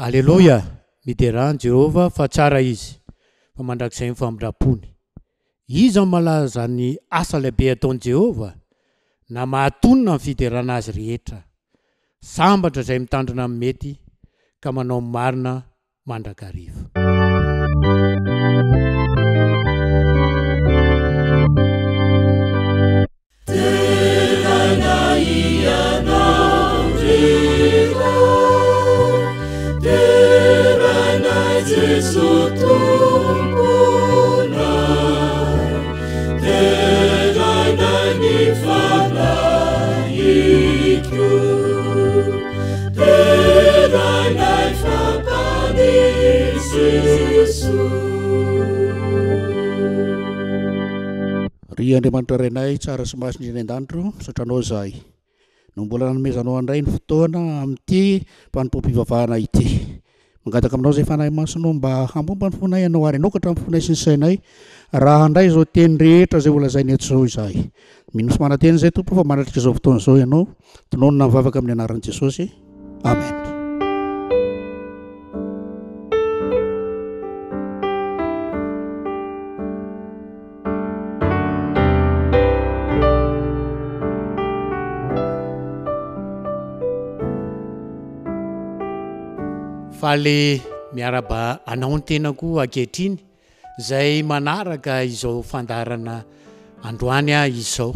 Alleloia, miderany Jehova fa tsara izy fa mandrakizay mifamindram-pony. Izy malaza ny asa lehibe ataon'i Jehova na mahatonina ny fiderana azy rehetra. Sambatra izay mitandrina amin'ny mety ka manao marina mandrakariva. Ry Andriamanitra renay tsara sy masina eny an-danitro, misotranao zahay no mbola nanomezanao andray ny fotoana amin'ity mpanompoam-pivavahana ity. Mangataka aminao zay fanahy masonao mba hampomba ny fonay anao ary anao ka hatramin'ny fonay sy ny sainay raha handray izao teny rehetra zay volazainy eto izao izahay. Minosy mananteny izay tompo fa manatrika izao fotoana izao ianao tononona mivavaka amin'ny anaran'i Jesosy. Amen. Faly miaraba anao ny tenako ankehitriny zay manaraka izao fandarana androany izao.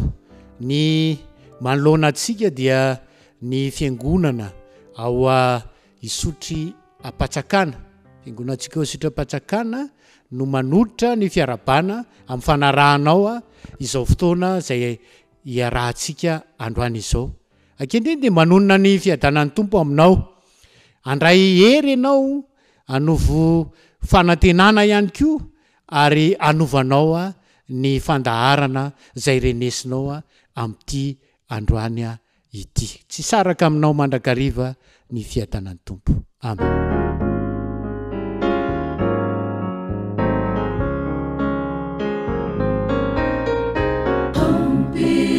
Ny manoloana antsika dia ny fiangonana ao Isotry Ampatsakana. Fiangonantsika ao Isotry Ampatsakana no manolotra ny fiarabana amin'ny fanarahanao izao fotoana zay iarahantsika androany izao. Ankehitriny dia manonona ny fiadanan'ny Tompo aminao. Andray hery ianao anovo fanantenana ihany koa ary anovanao ny fandaharana zay renesinao amin'ity androany ity. Tsy saraka aminao mandrakariva ny fiadanan'ny Tompo. Amen. Hey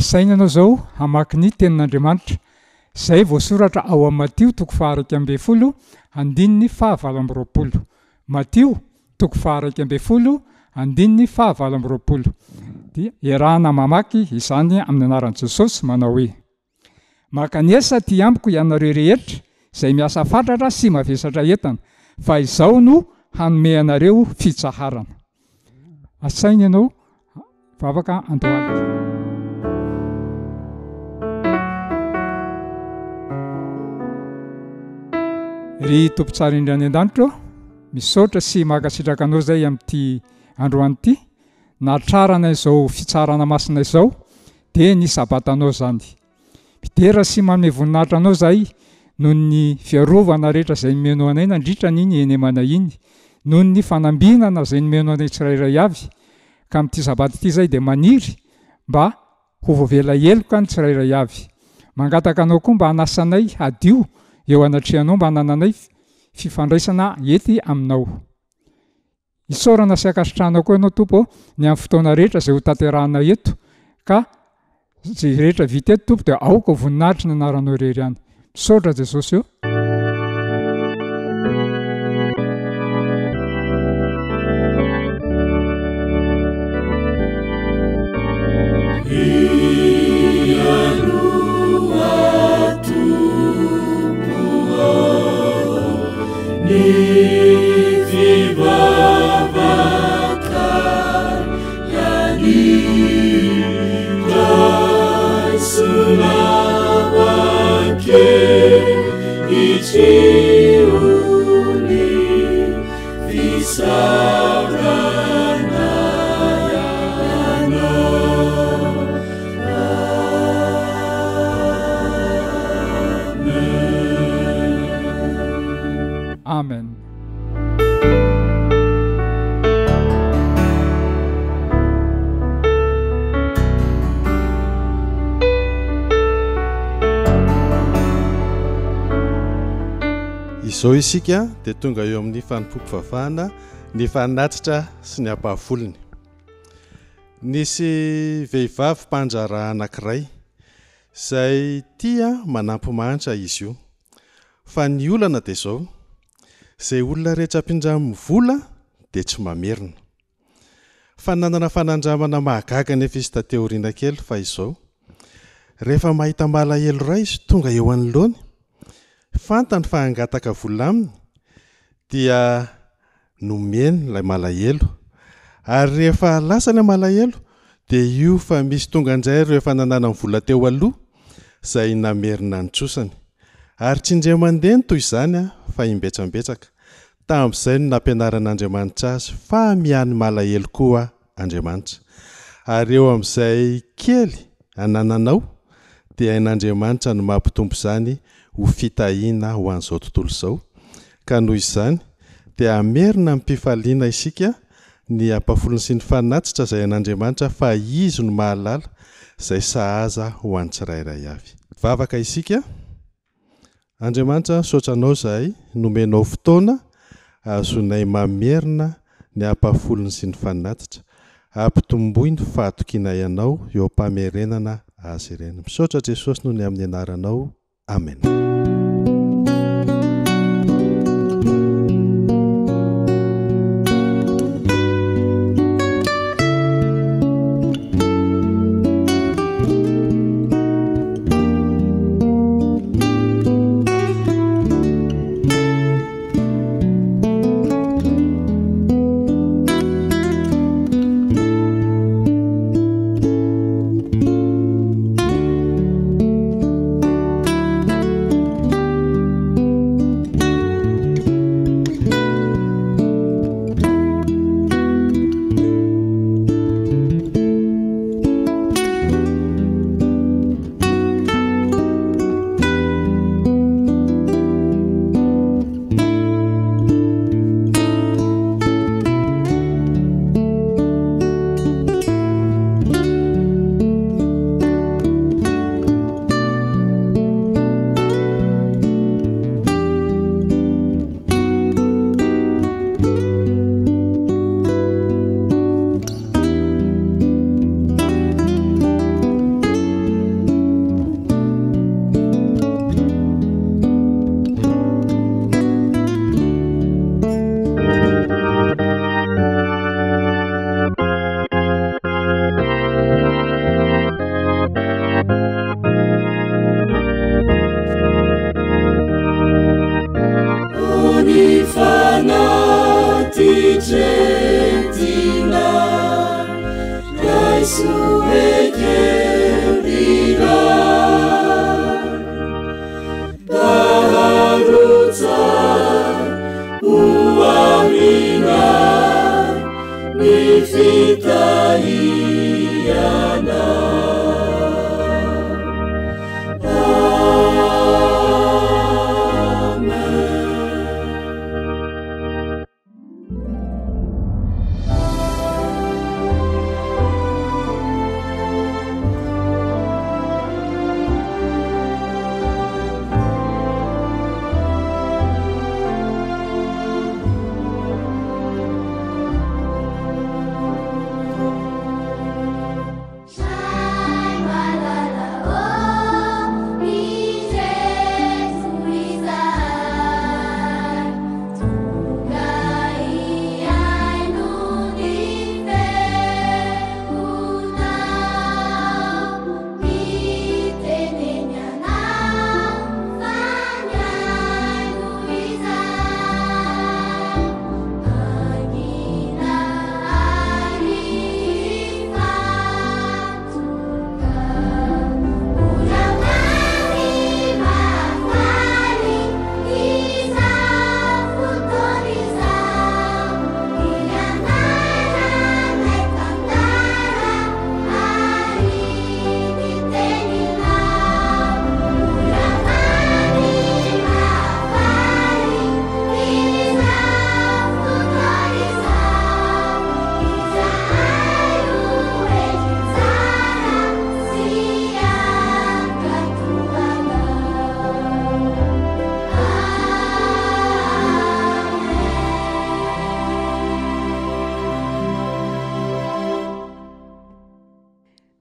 Saina anao zao hamaky ny tenin'Andriamanitra izay voasoratra ao amin'ny Matio 2:20 andininy 7:20. Matio 2:20 andininy 7:20. Dia iarahana mamaky izany amin'ny anaran'i Jesosy manao hoe: makaniasa ty ambiko ianareo rehetra izay miasa fatratra sy mavesatra entana, fa izao no hanome anareo fitsaharana. Asaina ianao vavaka andohalo. Ry tompontsara indray an-danitra, misaotra sy makasitraka anao zay amin'ity androany ity, natrarana izao fitsarana masina izao dia ny sabatanao zany. Midera sy manome voninahitra anao zay noho ny fiarovana rehetra izay nomenao anay nandritra n'iny eny amana iny, noho ny fanambinana izay nomenao anay tsirairay avy, ka amin'ity sabata ity zay dia maniry mba ho voavela heloka ny tsirairay avy. Mangataka anao koa mba hanasanay hadio eo anatrehanao mba hanananay fifandraisana ety aminao. Isaorana sy akasitrahana koa ianao Tompo ny amin'ny fotoana rehetra izay ho tanterahana eto, ka izay rehetra vita eto Tompo dia aoka voninahitry ny anaranao irery ihany. Misaotra Jesosy eo. Amen. Izao isika dia tonga eo amin'ny fanompoam-pivavahana ny fanatitra sy ny ampahafolony. Nisy vehivavy mpanjara anankiray izay tia manampy-manitra izy io, fa ny olana dia izao, izay olona rehetra ampindramy vola dia tsy mamerina. Fa nanana fanandramana mahagaga nefa izy tateoriana kely fa izao, rehefa mahita malahelo iray izy tonga eo anoloany, fantany fa hangataka vola aminy, dia nomeny ilay malahelo. Ary rehefa lasa ilay malahelo dia io fa misy tonga indray rehefa nanana vola teo aloha izay namerina nitsosany. Ary tsy indray mandeha toy izany fa imbetsambetsaka. Tamin'izay no nampianaran'Andriamanitra azy fa miany malahelo koa Andriamanitra. Ary eo amin'izay kely anananao dia hain'Andriamanitra no mampitombo izany ho fitahiana ho an'izao tontolo izao. Ka noho izany dia amerina mipifaliana isika ny ampahafolony sy ny fanatitra izay an'Andriamanitra fa izy no mahalala izay sahaza ho an'ny tsirairay avy. Vavaka isika Andriamanitra sotranao zahay nomenao fotoana azonay mamerina ny ampafolony sy ny faninatitra ampitomboy ny fahatokiana ianao eo ampamerenana azy ireny. Misaotra Jesosy noho ny amin'ny anaranao. Amen.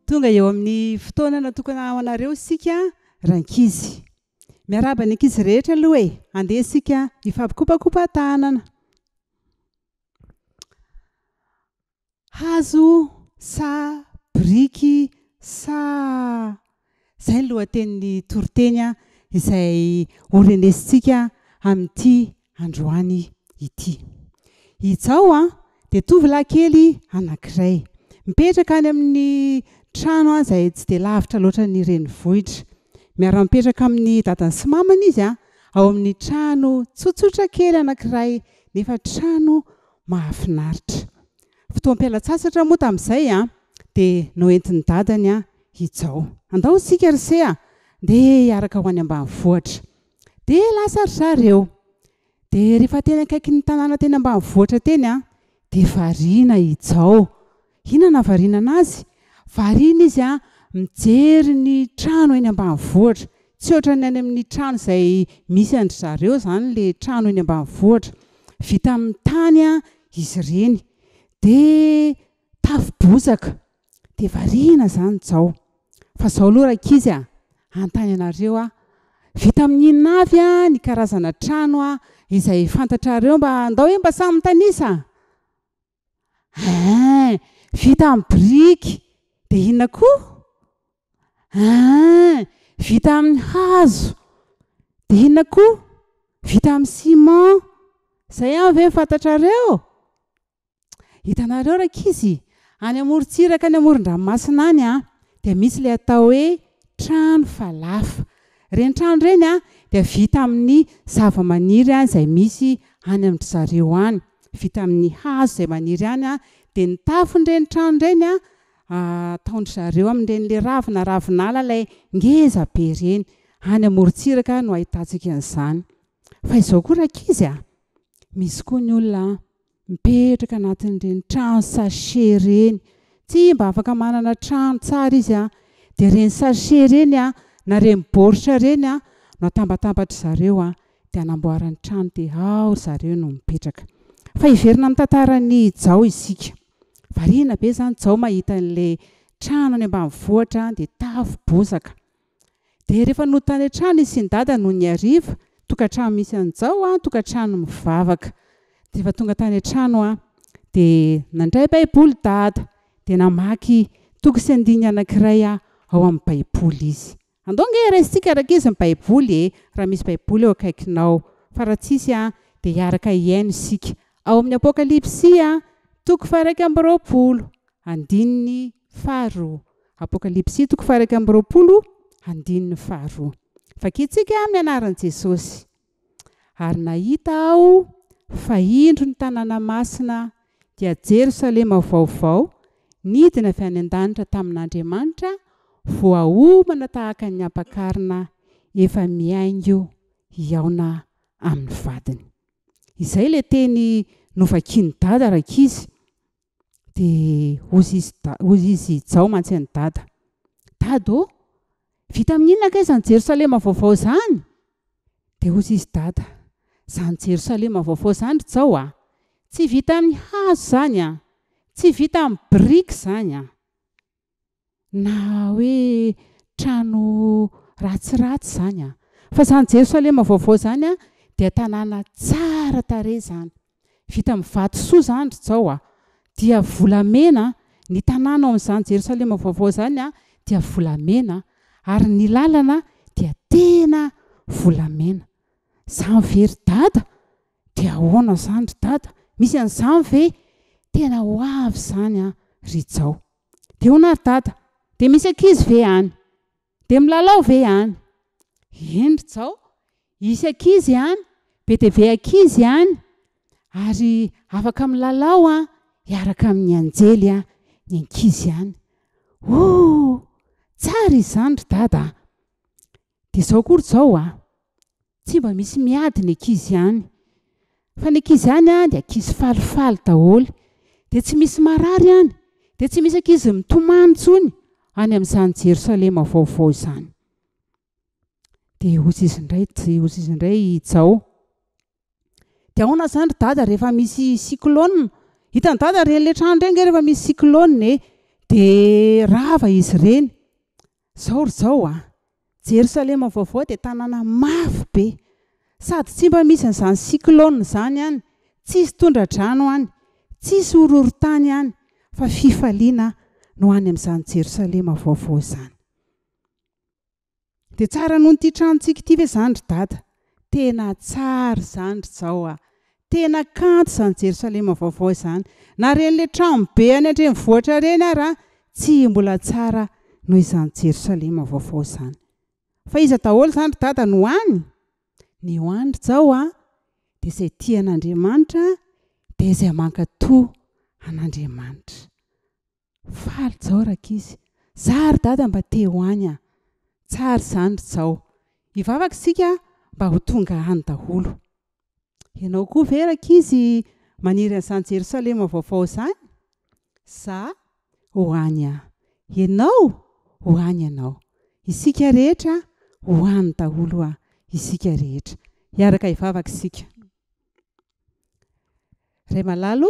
Tonga eo amin'ny fotoana natokana ho anareo sika rankizy. Miaraba ny ankizy rehetra aloha andeha sika hifampikopakopa tanana. Hazo sa briky sa zay ny lohatenin'ny toriteny izay orenesitsika amin'ity androany ity. Izao dia tovolahy kely anankiray mipetraka any amin'ny trano izay tsy dia lavitra loatra ny renivohitra. Miara-mipetraka amin'ny dadany sy mamany izy ao amin'ny trano tsotsotra kely anankiray nefa trano mahafinaritra. Fotoam-pialatsasatra moa tamin'izay dia noentin'ny dadany izao. Andao sika rse dia hiaraka ho any ambanivohitra. Dia lasa ry zareo. Dia rehefa teny akaiky ny tanàna teny ambanivohitra teny dia variana izao. Inona variana anazy? Variana izy mijery ny trano eny ambanivohitra. tsy ohatra ny any amin'ny trano izay misy andry zareo zany le trano eny ambanivohitra vita amin'ny tany izy ireny dia tafo-bozaka dia variana zany zao fa zao aloha rakizy antany anareo vita amin'ny navy ny karazana trano izay fantatrareo mba andao hoe mba samy tanisa vita amin'ny biriky dia inona koa vita amin'ny hazo dia inona koa vita amin'ny ciment izay ve fantatrareo hitanareo rakizy any amorontsiraka ny amoron-dranomasina any dia misy ilay atao hoe trano falafa ireny trano ireny dia vita amin'ny zava-maniry izay misy any amin'ny zareo any vita amin'ny hazo izay maniry any dia ny tafon'ireny trano ireny ataondry zareo amin'ireny ravinala ilay ngeza be ireny any amorontsiraka no ahitantsika an'izany fa izao koa rakizy misy koa ny olona mipetraka anatin'ireny trano sachet ireny tsy mba afaka manana trano tsara izy dia ireny sachet ireny na ireny baoritra ireny no atambatambatra zareo dia anamboarany trano dia ao zareo no mipetraka fa iverina amin'ny tantarany Jao isika variana be zany Jao mahita an'ilay trano any ambanivohitra dia tafo-bozaka dia rehefa notany trano izy sy ny dada no ny ariva tokantrano misy an'i Jao tokantrano mivavaka dia efa tonga tany an-trano dia nandray baiboly dada dia namaky toko sy andiny anankiray ao amin'ny baiboly izy andonge raisitsika rakizy ny baiboly raha misy baiboly eo akaikinao fa raha tsisy dia hiaraka hiaino isika ao amin'ny apokalipsia toko 1:20 andininy 2 apokalipsia toko 1:20 andininy 2 fakitsika amin'ny anaran'i Jesosy ary nahita aho fa indro ny tanàna masina dia Jerosalema vaovao nidina avy any an-danitra tamin'Andriamanitra voaomana tahaka ny ampakarina efa miaingo hiaona amin'ny vadiny izay ilay teny novakiany dada rakizy dia hozy izy Jao mantsy any dada vita amin'inona ka izany Jerosalema vaovao zany dia hozy izy dada zany Jerosalema vaovao zany Jao tsy vita amin'ny hazo zany tsy vita amin'ny biriky zany na hoe trano ratsiratsy zany fa zany Jerosalema vaovao zany dia tanàna tsara tarehy zany vita amin'ny vatosoa zany Jao dia volamena ny tanàna ao amin'izany Jerosalema vaovao zany dia volamena ary ny lalana dia tena volamena zany very dada dia ahoana zany dada misy an'izany ve tena ho avy zany ry Jao dia hoana ry dada dia misy ankizy ve any dia milalao ve any eny Jao isy ankizy any be dia be ankizy any ary afaka milalao hiaraka amin'ny anjely ny ankizy any tsara izany ry dada dia izao koa ry Jao tsy mba misy miady ny ankizy any fa ny ankizy any dia ankizy falifaly daholo dia tsy misy marary any dia tsy misy ankizy mitomany intsony any amin'izany Jerosalema vaovao izany dia hozy izy indray Jao dia ahoana zany ry dada rehefa misy cyclone hitany dada ren'ilay trano ireny rehefa misy cyclone dia rava izy ireny zao ry Jao Jerosalema vaovao dia tanàna mafy be sady tsy mba misy an'izany cyclone zany any tsisy tondra-drano any tsisy horohorontany any fa fifaliana no any amin'izany Jerosalema vaovao izany dia tsara noho nyity tranontsika ity ve zany ry dada tena tsara zany ry Jao tena kanto izany Jerosalema vaovao izany na ren'ilay trano be any an-drenivohitra ireny ary tsy mbola tsara noho izany Jerosalema vaovao izany fa iza daholo zany ry dada no any ny hoany ry Jao dia izay tian'Andriamanitra dia izay mankatoa an'Andriamanitra faly Jao rakizy za ry dada mba te ho any tsara izany ry Jao hivavaka isika mba ho tonga any daholo ianao koa ve rakizy maniry an'izany Jerosalema vaovao izany za ho any ianao ho any ianao isika rehetra hoany daholo a isika rehetra hiaraka ivavaka isika ray malalo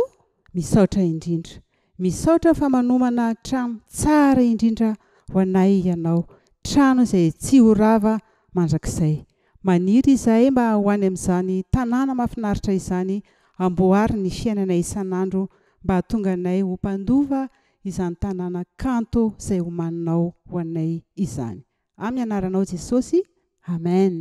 misaotra indrindra misaotra fa manomana trano tsara indrindra ho anay ianao trano izay tsy horava mandrakizay maniry izahay mba hoany amin'izany tanàna mahafinaritra izany amboary ny fiainanay isan'andro mba hatonga anay ho mpandova izany tanàna kanto izay homaninao ho anay izany amin'ny anaranao Jesosy amen.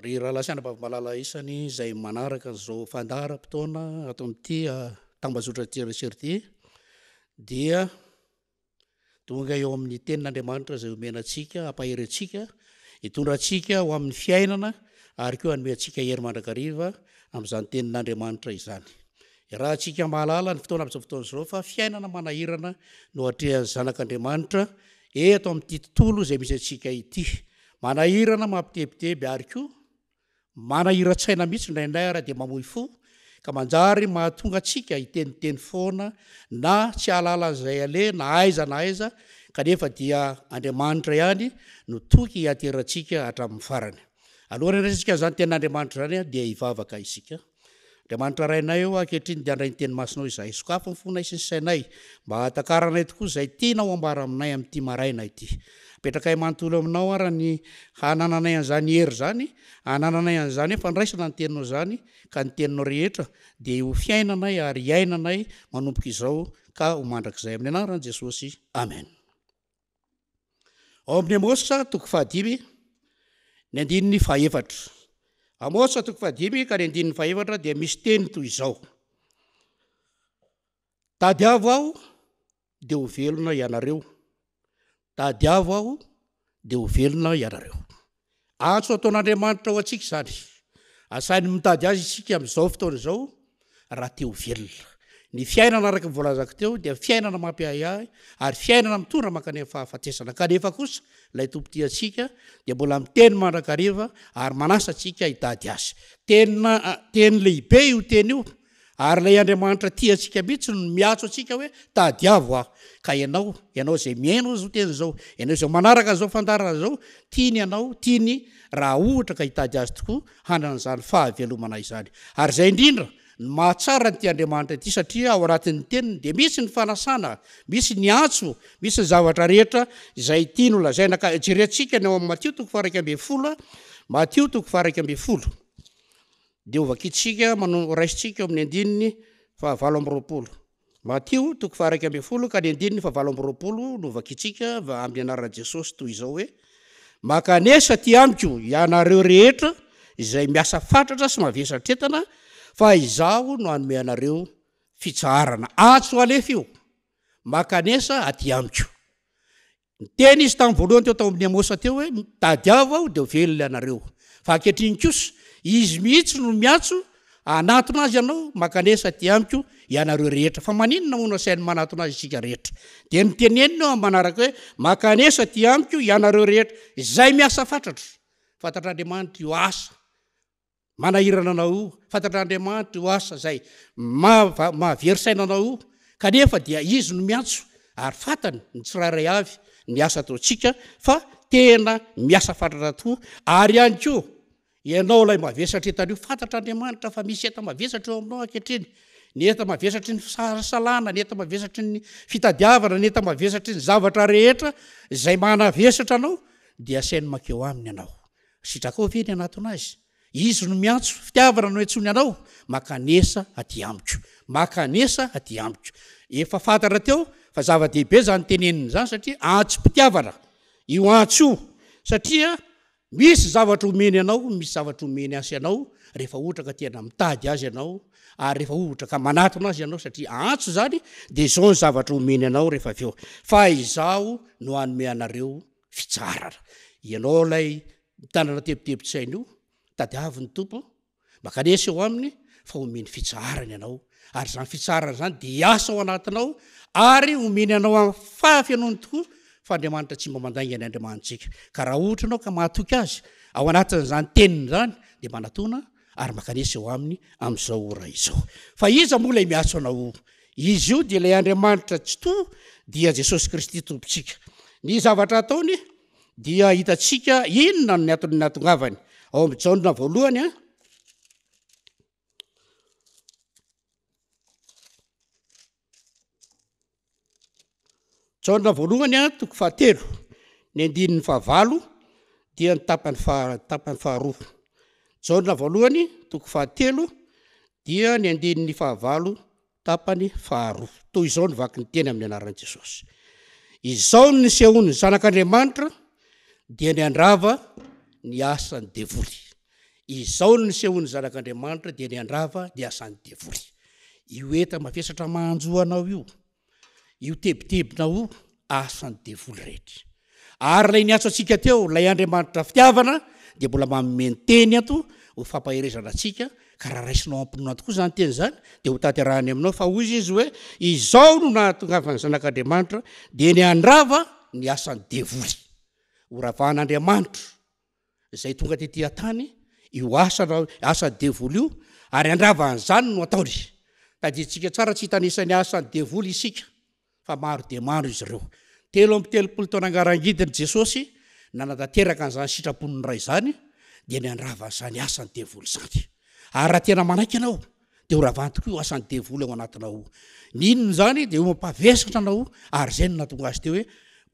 ry raha lasiana bavamalala isany izay manaraka zao fandaharam-potoana ato amin'ity tambazotra tieritserity dia tonga eo amin'ny tenin'Andriamanitra izay omena antsika ampahery antsika hitondra antsika ho amin'ny fiainana ary koa hanome antsika hery mandrakariva amin'izany tenin'Andriamanitra izany. Raha antsika mahalala ny fotoana amin'izao fotoana izao fa fiainana manahirana no atrehan'ny zanak'Andriamanitra eto amin'ity tontolo izay misy antsika ity. Manahirana mampitebiteby ary koa manahira-tsaina mihitsy indraindray raha dia mamoy fo ka manjary mahatonga antsika hiteniteny foana na tsy halalan'izay ale na aiza na aiza kanefa dia Andriamanitra ihany no toky haterantsika hatramin'ny farany. Alohan'ny resika izany tenin'Andriamanitra izany dia hivavaka isika. Andriamanitra rainay eo ankehitriny dia handray ny teny masinao izahay sokafo ny fonay sy ny sainay mba hahatakarana tokoa izay tianao ambara aminay amin'ity maraina ity. Apetraka manontolo aminao ara ny hanananay an'izany hery zany, hanananay an'izany fandraisana ny teninao zany ka ny teninao rehetra dia ho fiainanay ary iainanay manomboka izao ka ho mandrakizay amin'ny anaran'i Jesosy. Amen. Ao amin'ny Amosa toko 5 ny andininy 4. Amosa toko 5 ka ny andininy 4 dia misy teny toy izao: tadiavo aho dia ho velona ianareo, tadiavo aho dia ho velona ianareo. Antso ataon'Andriamanitra ho antsika izany, asainy mitady azy isika amin'izao fotoana izao raha te ho velona. ny fiainana araka voalazako teo dia fiainana mampiahiahy ary fiainana mitondra mankany amin'ny fahafatesana kanefa kosa ilay tompoty atsika dia mbola miteny mandrakariva ary manasa atsika hitady azy teny lehibe io teny io ary lay Andriamanitra tia atsika mihitsy no miatso atsika hoe tadiavo aho ka ianao zay miaino zao teny zao ianao zao manaraka zao fandarana zao tiany ianao tiany raha ohatra ka hitady azy tokoa hanan'izany fahavelomana izany ary zay indrindra ny mahatsara ny ty Andriamanitra ty satria ao anatin'ny teniny dia misy ny fanasana misy ny antso misy ny zavatra rehetra izay tiany olazaina ka jerentsika ny ao amin'ny Matio 7:10 Matio 7:10 dia ovakitsika manao raisitsika amin'ny andininy 7:20 Matio 7:10 ka ny andininy 7:20 no ovakitsika amin'ny anaran'i Jesosy toy izao hoe makanesa ty amiko ianareo rehetra izay miasa fatratra sy mavesatra entana fa izaho no hanome anareo fitsaharana antso alefa io makanesa aty amiko ny teny izy tamin'ny voalohany teo tao amin'ny Amosa teo hoe tadiavo aho dia velona anareo fa ankehitriny kosa izy mihitsy no miatso anatona azy ianao makanesa aty amiko ianareo rehetra fa maninona moa no asainy manatona azy isika rehetra dia nitenenina eo amin'ny manaraka hoe makanesa aty amiko ianareo rehetra izay miasa fatratra fantatr'Andriamanitra io asa manahirana anao io fantatr'Andriamanitra io asa zay mahaverisaina anao io kanefa dia izy no miantso ary fantany ny tsirairay avy ny asa ataontsika fa tena miasa fatratra tokoa ary ihany koa ianao lay mavesatra entana io fantatr'Andriamanitra fa misy eta mavesatra eo aminao ankehitriny ny eta mavesatry ny fahasalana ny eta mavesatry ny fitadiavana ny eta mavesatry ny zavatra rehetra izay manavesatra anao dia asainy makeo aminy ianao sitrako ve ny anatona azy izy no miantso fitiavana no entsony anao makanesa aty amiko makanesa aty amiko efa fantatra teo fa zava-dehibe zany teneniny zany satria antso-pitiavana io antso io satria misy zavatra omeny anao misy zavatra omeny asy ianao rehefa ohatra ka tena mitady azy ianao ary rehefa ohatra ka manatona azy ianao satria antso zany dia izao ny zavatra omeny anao rehefa aveo fa izaho no hanome anareo fitsarana ianao lay mitanana tebotebotsaina io tadiavo ny tompo makanesa eo aminy fa omeny fitsarana ianao ary zany fitsarana zany dia asa ao anatinao ary omeny anao amin'ny fahafianony tokoa fa Andriamanitra tsy mba mandainga ny Andriamanitsika ka raha ohatra anao ka mahatoky azy ao anatin'izany teniny zany dia manatona ary makanesa eo aminy amin'izao ora izao fa iza moa lay miatso anao izy io dia ilay Andriamanitra tsy to dia Jesosy Kristy tompontsika ny zavatra ataony dia hitatsika inona ny atony natongavany ao amin'ny Jaona voalohany Jaona voalohany 7 ny andininy 9 dia ny tapany faharoa Jaona voalohany 7 dia ny andininy 9 tapany faharoa toy izao ny vaky ny teny amin'ny anaran'i Jesosy izao ny sehony zanak'Andriamanitra dia ny andrava ny asany devoly izao ny sehony zanak'Andriamanitra dia ny andrava ny asany devoly io eta mavesatra mahanjoanao io tebitebinao io asany devoly rehetra ary lay niatso atsika teo lay Andriamanitra fitiavana dia mbola mamomeny teny ato ho fampahirezana atsika ka raha raisinao ampinona tokoa zany teny zany dia ho tanterahany aminao fa hoy izy hoe izao no nahatongavany zanak'Andriamanitra dia ny andrava ny asany devoly horavahan'Andriamanitra izay tonga tetỳ tany io asa devoly io ary andravan'izany no ataony taditsika tsara tsy hitanisany asany devoly isika fa maro dia maro izy ireo 3 taona angarangidiny Jesosy nanatanteraka an'izany sitraponiny ray zany dia ny andravan'izany asany devoly zany ary raha tena manaiky anao dia horavany tokoa io asany devoly ao anatinao ninona zany dia ho mampavesatra anao ary zay no natonga azy teo hoe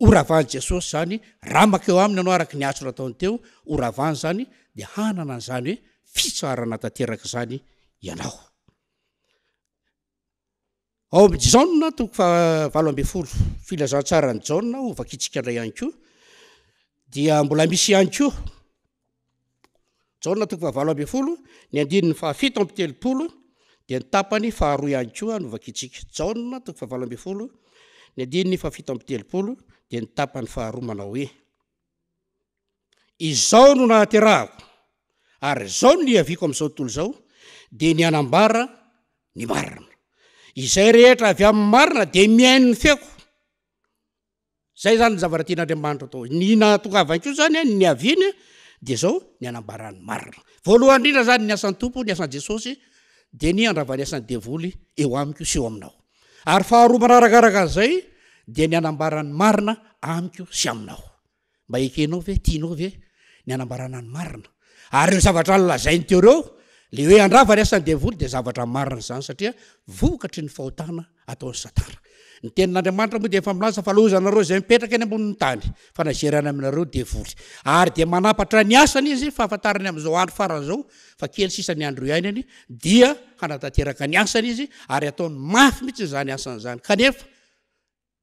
horavany Jesosy zany raha makeo aminy anao araka ny atso nataony teo horavany zany dia hanana an'izany hoe fitsarana tanteraka zany ianao ao amin'ny Jaona 7:20 filazantsara ny Jaona ovakitsika indray ihany koa dia mbola misy ihany koa Jaona 7:20 ny andininy 7:30 dia ny tapany faharoa ihany koa no ovakitsika Jaona 7:20 ny andininy 7:30 dia ny tapany faharoa manao hoe izao no nahaterahako ary izao no niaviako amin'izao tontolo izao dia ny anambara ny marina izay rehetra avy amin'ny marina de miain'ny feoko zay zany ny zavatra tian'Andriamanitra atao ny natokavany ko zany ny aviny de zao ny anambarany marina voalohany indrindra zany ny asan'ny tompo ny asan'i Jesosy de ny andravany asan'ny devoly eo amiko sy eo aminao ary faharoa manarakaraka an'izay de ny anambarany marina amiko sy aminao mba ekenao ve tianao ve ny anambarana ny marina ary reo zavatra nolazainy teo reo le hoe andravany asan'ny devoly de zavatra marina zany satria vokatry ny fahotana ataon'ny satana ny tenin'Andriamanitra moa de efa milaza fa lozanareo zay mipetraka eny ambonin'ny tany fa nazerana aminareo devoly ary de manapatra ny asany izy fahafantarany amin'izao andro farany zao fa kely sisa ny andro iainany dia hanatanteraka ny asany izy ary ataony mafy mihitsy zany asany zany kanefa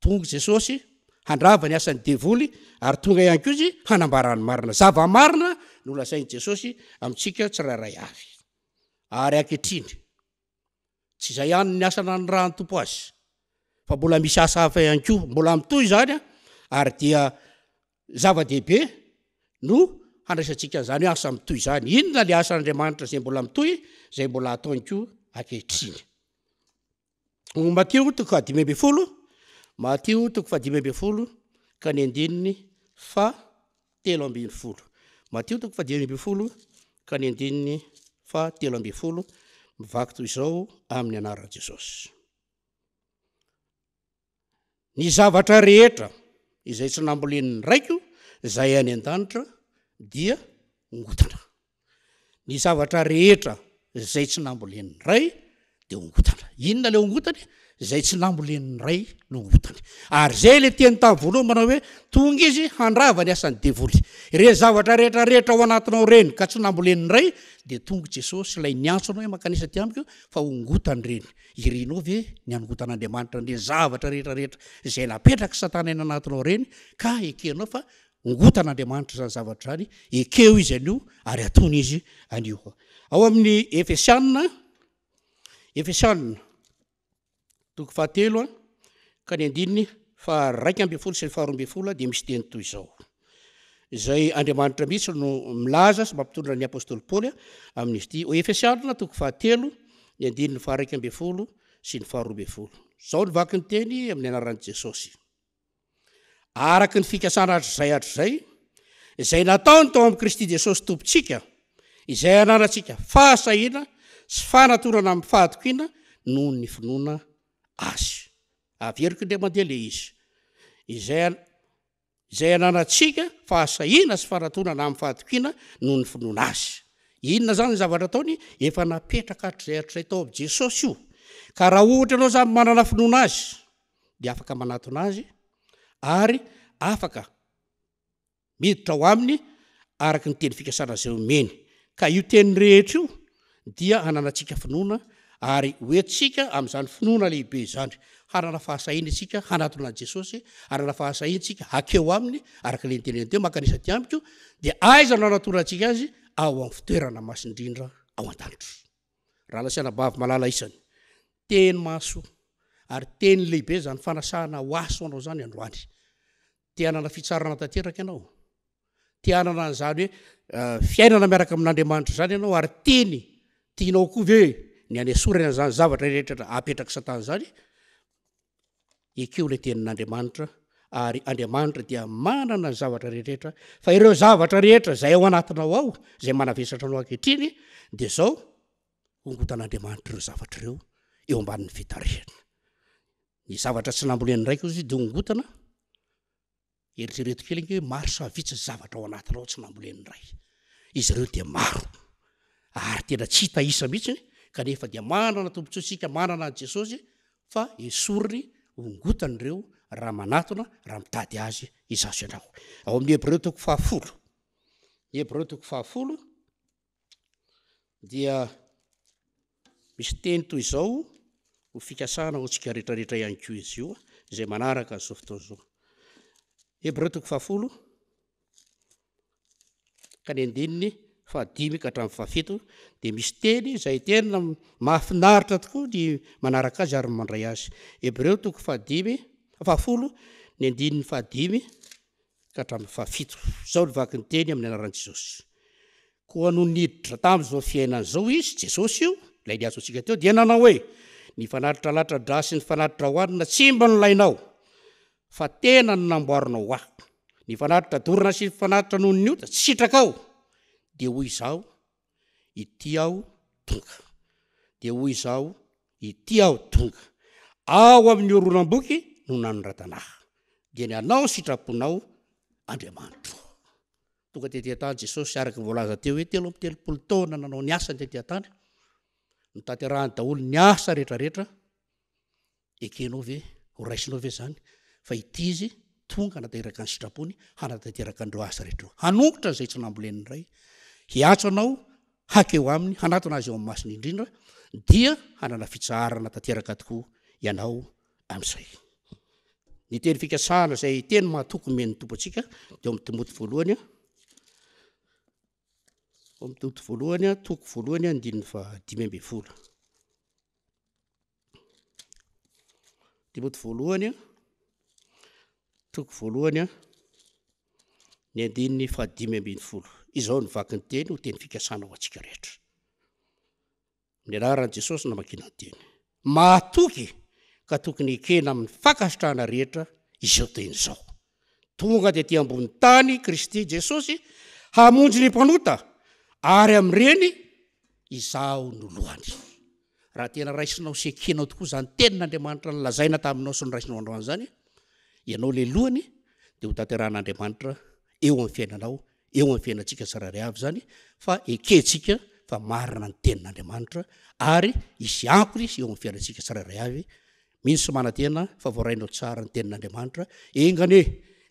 tonga Jesosy handrava ny asan'ny devoly ary tonga ihany koa izy hanambarany marina zava-marina no lasainy Jesosy amintsika tsirairay avy ary ankehitriny tsy izay ihany ny asana ny raha ny tompo azy fa mbola misy asa hafa ihany koa mbola mitoy zany ary dia zava-dehibe no handraisantsika zany hoe asa mitoy zany inona le asan'Andriamanitra zay mbola mitoy zay mbola ataony koa ankehitriny Matio toko 5:10 Matio toko 5:10 ka ny andininy 7:13 Matio toko 5:10 ka ny andininy 7:13 mivaky toy izao amin'ny anaran'i Jesosy ny zavatra rehetra izay tsy nambolen'ny raiko zay any an-danitra dia ongotana ny zavatra rehetra zay tsy nambolen'ny ray de ongotana inona le ongotany zay tsy nambolen'ny ray no ongotany ary zay le teny tamin'ny voalohany manao hoe tonga izy handrava ny asan'ny devoly ireny zavatra rehetrarehetra ao anatinao reny ka tsy nambolen'ny ray de tonga Jesosy lay niantsonao hoe makanisa ty amiko fa ongotany reny irinao ve ny anongotan'Andriamanitra ny zavatra rehetrarehetra zay napetraka satana eny anatinao reny ka ekenao fa ongotan'Andriamanitra zany zavatra zany ekeo izy anio ary atony izy anio ao amin'ny Efesianina toko 7 ka ny andininy 2:12 sy 2:12 de misy teny toy izao izay Andriamanitra mihitsy no milaza sy mampitondra ny apôstôly Paoly amin'izy ity Efesianina toko 7 ny andininy 2:12 sy ny 2:12 zao ny vaky ny teny amin'ny anaran'i Jesosy araky ny fikasana hatr'izay izay nataony tao amin'ny Kristy Jesosy tompontsika izay ananatsika fahasahina sy fanatonana amin'ny fahatokiana noho ny finoana azy averiko ndray mandeha le izy izay ananatsika fahasahina sy fanatonana amin'ny fahatokiana noho ny finoana azy inona zany ny zavatra ataony efa napetraka hatr'izay tao amin'ny Jesosy io ka raha ohatra ianao zany manana finoana azy de afaka manatona azy ary afaka miditra ao aminy araky ny teny fikasana zay omeny ka io teny rehetra io dia hananatsika finoana ary hoentsika amin'izany finoana lehibe zany hanana fahasahina itsika hanatona Jesosy hanana fahasahina itsika hakeo aminy araky le nyteneny teo makanisa ty amiko de aiza no hanatona atsika azy ao amin'ny fitoerana masindrindra ao an-danitra raha lasiana bavy malala isany teny maso ary teny lehibe zany fanasahana ho aso anao zany androany te hanana fitsarana tanteraka ianao te hanana an'izany hoe fiainana miaraka amin'Andriamanitra zany ianao ary teny tianao koa ve ny anesorana zany zavatra rehetra apetraka satana zany ekeo le tenin'Andriamanitra ary Andriamanitra dia manana ny zavatra rehetrarehetra fa ireo zavatra rehetra zay ao anatinao ao zay manavesatra anao ankehitriny de zao ongotan'Andriamanitra ireo zavatra ireo eo ambanin'ny fitarehana ny zavatra tsy nambolen'ny raiko izy de ongotana eritrereto kely hoe maro savitsy zavatra ao anatinao tsy nambolen'ny ray izy ireo de maro ary tena tsy hita isa mihitsy kanefa dia manana tompontsika manana an Jesosy fa esoriny ongotany ireo raha manatona raha mitady azy izaso ianao ao amin'ny Hebreo toko 10 Hebreo toko 10 dia misy teny toy izao ho fikasana ho tsika rehetrarehetra ihany koa izy io izay manaraka an'izao fotoana izao Hebreo toko 10 ka ny andininy 5 ka hatramin'ny 7 de misy teny izay tena mahafinaritra tokoa ny manaraka azy ary mandray azy Hebreo toko 10 ny andininy 5 ka hatramin'ny 7 zao ny vaky ny teny amin'ny anaran'i Jesosy koa no niditra tamin'izao fiainana zao izy Jesosy io lay niatso antsika teo dia nanao hoe ny fanatitra latra dra sy ny fanatitra hoanina tsy mba nolainao fa tena no namboarinao ho aho ny fanatitra dorina sy ny fanatitra noho ny ota tsy sitrakao de hoy izao ity aho tonga de hoy izao ity aho tonga ao amin'ny oronam-boky no nanoratanaha dia ny anao sitraponao Andriamanitra tonga tetỳ tany Jesosy araka voalaza teo hoe 3 taona nanao ny asa tetỳ tany no tanterahany daholo ny asa rehetrarehetra ekenao ve ho raisinao ve zany fa ity izy tonga hanatanteraka ny sitrapony hanatanteraka andreo asa rehetra hanongotra zay tsy namboleniny ray hiatso anao hakeo aminy hanatona azy eo amin'ny masiny indrindra dia hanana fitsaharana tanteraka tokoa ianao amin'izay ny teny fikasahana zay teny mahatoko men'ny tompo atsika deo amin'ny Timoty voalohany Timoty voalohany toko voalohany andininy fa 5 Timoty voalohany toko voalohany ny andininy fa 5 izao ny vaky ny teny ho teny fikasana ho atsika rehetra ny anaran'i Jesosy namakina ny teny mahatoky ka tokony ekena amin'ny fakasitrahana rehetra izao teny izao tonga de ty ambony tany Kristy Jesosy hamonjy ny mpanota ary am'ireny izao no lohany raha tena raisinao sy ekenao tokoa zany tenin'Andriamanitra nolazaina taminao sy ny raisinao androany zany ianao le lohany de ho tanteran'Andriamanitra eo amin'ny fiainanao eo amin'ny fiainantsika tsirairay avy zany fa ekentsika fa marina ny tenin'Andriamanitra ary isy ampy eo amin'ny fiainantsika tsirairay avy misy manatena fa voarainao tsara ny tenin'Andriamanitra engane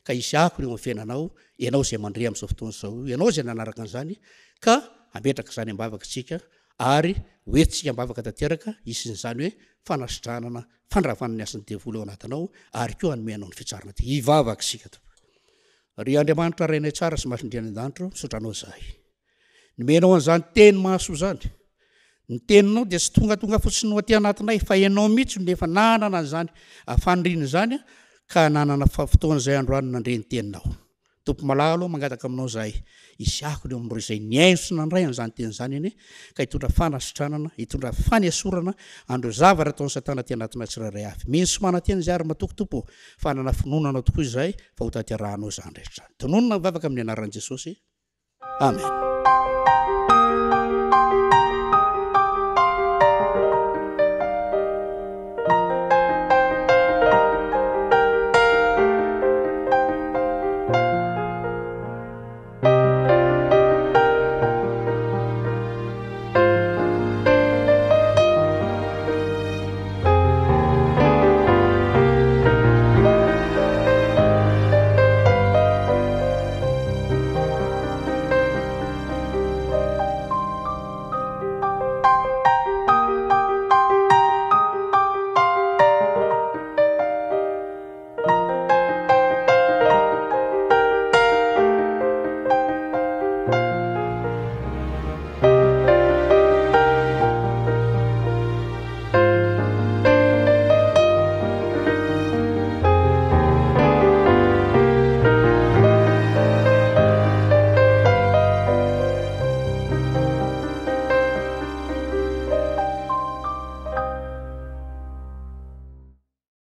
ka isy ampy eo amin'ny fiainanao ianao zay mandre amin'izao fotoana izao ianao zay nanaraka an'izany ka ametraka zany ambavaka tsika ary hoentsika ambavaka tanteraka isin'izany hoe fanasitranana fandrafana ny asan'ny devoly eo anatinao ary koa anomenao ny fitsarana ty hivavaka sika to ry Andriamanitra rainay tsara sy masindriany an-danitro misotranao zahay nomenao an'izany teny mahasoa zany ny teninao dia sy tongatonga fotsiny ho aty anatinay fa ianao mihitsy nefa nanana an'izany afaniriny zany ka nanana fotoana izay androany nandre ny teninao tompo malalo mangataka aminao zahay isyako ny amin'ireo izay niaino sy nandray an'izany teny zany eny ka hitondra fanasitranana hitondra fanesorana andreo zavatra ataony satana ty anatina tsirairay avy misy manateny zay ary matokotompo fa nana finonanao tokoa izay fa ho tanterahanao zany rehetra tononona mivavaka amin'ny anaran'i Jesosy amen